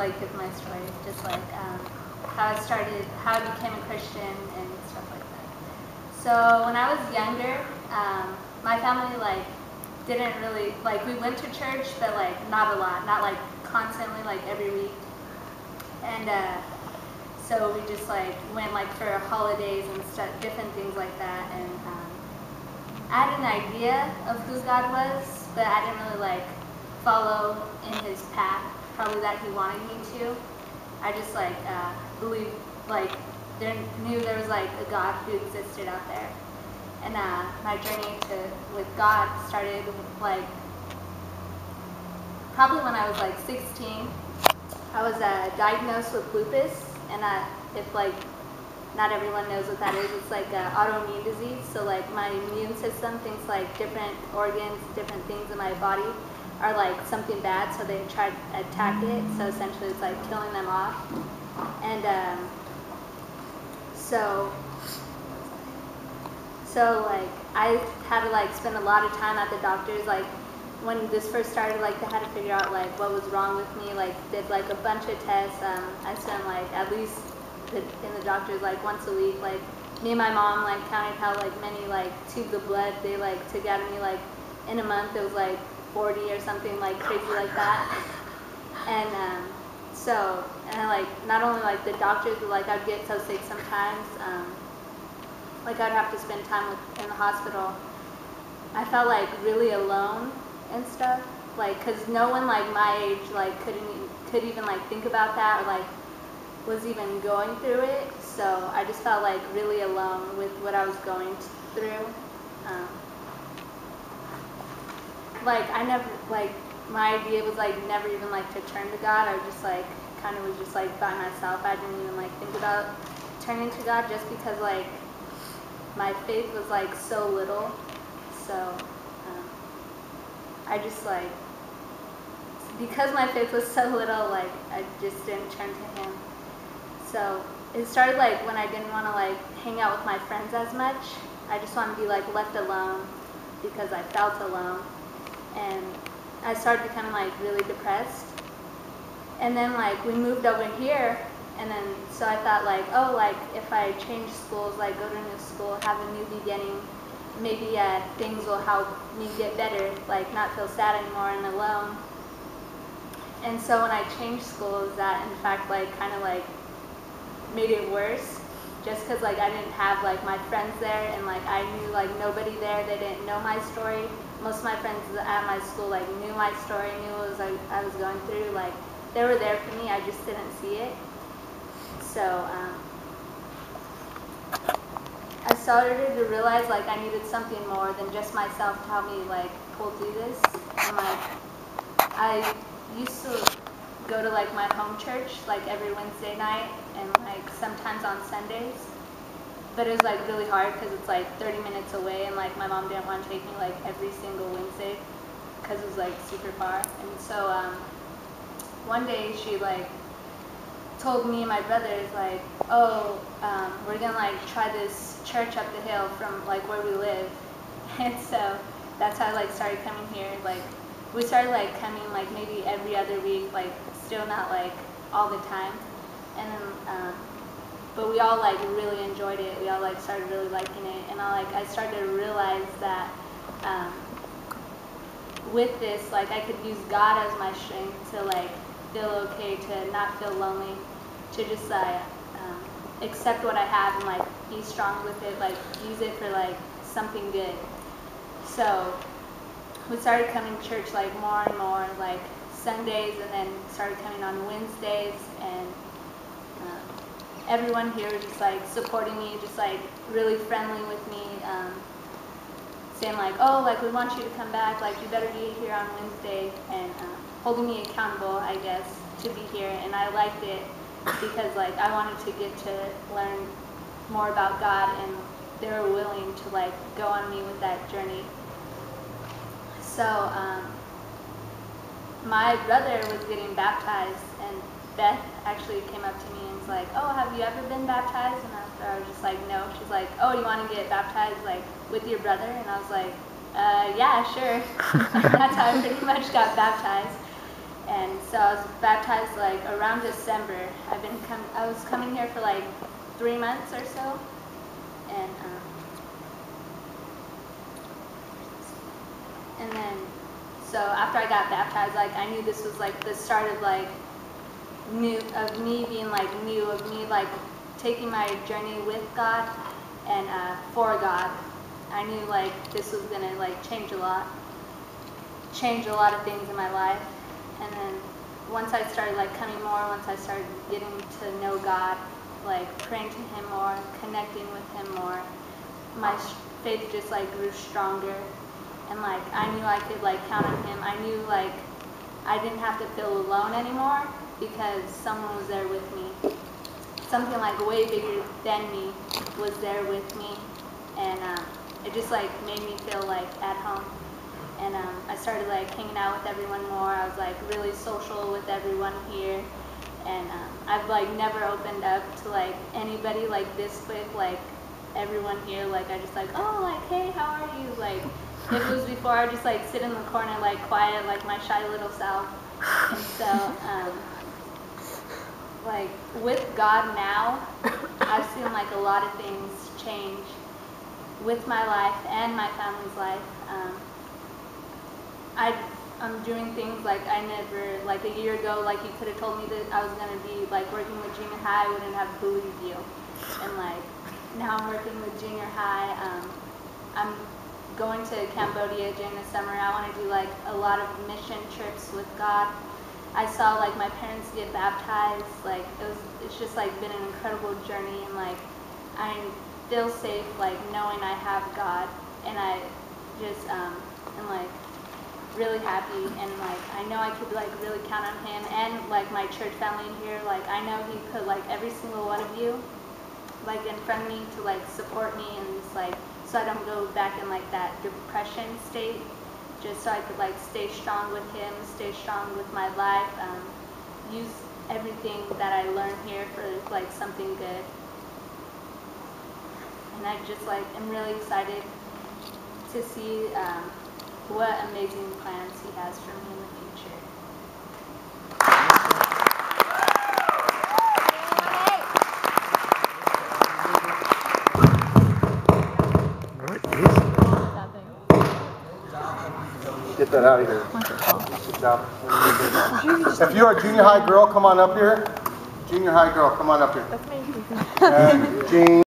like give my story, just like how I became a Christian and stuff like that. So when I was younger, my family like didn't really, like, we went to church, but like not a lot, not like constantly, like every week. And so we just like went like for holidays and stuff, different things like that. And I had an idea of who God was, but I didn't really like follow in his path, probably that he wanted me to. I just like believed, like knew there was like a God who existed out there. And my journey with God started like probably when I was like 16. I was diagnosed with lupus, and if like not everyone knows what that is, it's like an autoimmune disease. So like my immune system thinks like different organs, different things in my body are like something bad, so they try to attack it. So essentially it's like killing them off. And so like I had to like spend a lot of time at the doctors. Like when this first started, like they had to figure out like what was wrong with me. Like did like a bunch of tests. I spent like at least in the doctors like once a week. Like me and my mom like counted how like many like tubes of blood they like took out of me. Like in a month it was like 40 or something like crazy like that. And and like not only like the doctors, but like I'd get so sick sometimes. Like I'd have to spend time in the hospital. I felt like really alone and stuff. Like, cause no one like my age like could even like think about that, or like was even going through it. So I just felt like really alone with what I was going through. Like I never, like my idea was like never even like to turn to God. I just like kind of was just like by myself. I didn't even like think about turning to God, just because like my faith was like so little. So I just like, because my faith was so little, like I just didn't turn to him. So it started like when I didn't want to like hang out with my friends as much. I just wanted to be like left alone because I felt alone. And I started becoming like really depressed. And then like we moved over here, and then so I thought like, oh, like if I change schools, like go to a new school, have a new beginning, maybe things will help me get better, like not feel sad anymore and alone. And so when I changed schools, that in fact like kind of like made it worse, just because like I didn't have like my friends there, and like I knew like nobody there. They didn't know my story. Most of my friends at my school like knew my story, knew what I was going through. Like they were there for me, I just didn't see it. So I started to realize like I needed something more than just myself to help me like pull through this. And like I used to go to like my home church like every Wednesday night, and like sometimes on Sundays. But it was like really hard because it's like 30 minutes away, and like my mom didn't want to take me like every single Wednesday because it was like super far. And so one day she like told me and my brothers like, oh, we're gonna like try this church up the hill from like where we live. And so that's how I like started coming here. Like we started like coming like maybe every other week, like still not like all the time. And then but we all like really enjoyed it. We all like started really liking it, and I started to realize that with this, like I could use God as my strength to like feel okay, to not feel lonely, to just accept what I have and like be strong with it, like use it for like something good. So we started coming to church like more and more, like Sundays, and then started coming on Wednesdays, and everyone here was just like supporting me, just like really friendly with me, saying like, oh, like we want you to come back, like you better be here on Wednesday, and holding me accountable, I guess, to be here. And I liked it because like I wanted to get to learn more about God, and they were willing to like go on me with that journey. So my brother was getting baptized, and Beth actually came up to me and was like, oh, have you ever been baptized? And I was just like, no. She's like, oh, you want to get baptized like with your brother? And I was like, yeah, sure. That's how I pretty much got baptized. And so I was baptized like around December. I was coming here for like 3 months or so, and then so after I got baptized, like I knew this was like the start of like me being like new, of me like taking my journey with God and for God. I knew like this was gonna like change a lot of things in my life. And then once I started like coming more, once I started getting to know God, like praying to Him more, connecting with Him more, my faith just like grew stronger. And like I knew I could like count on Him. I knew like I didn't have to feel alone anymore because someone was there with me. Something like way bigger than me was there with me, and it just like made me feel like at home. And I started like hanging out with everyone more. I was like really social with everyone here, and I've like never opened up to like anybody like this quick. Like everyone here, like I just like, oh, like hey, how are you? Like if it was before, I just like sit in the corner like quiet, like my shy little self. And so like with God now, I've seen like a lot of things change with my life and my family's life. I'm doing things like I never, like a year ago, like you could have told me that I was going to be like working with junior high, I wouldn't have believed you. And like now I'm working with junior high. I'm going to Cambodia during the summer. I want to do like a lot of mission trips with God. I saw like my parents get baptized. Like it's just like been an incredible journey, and like I feel safe like knowing I have God, and I just am like really happy, and like I know I could like really count on Him and like my church family in here. Like I know He put like every single one of you like in front of me to like support me, and just like so I don't go back in like that depression state, just so I could like stay strong with Him, stay strong with my life, use everything that I learned here for like something good. And I just like am really excited to see what amazing plans He has for me in the future. Get that out of here. If you're a junior high girl, come on up here. Junior high girl, come on up here. That's me. And Jean.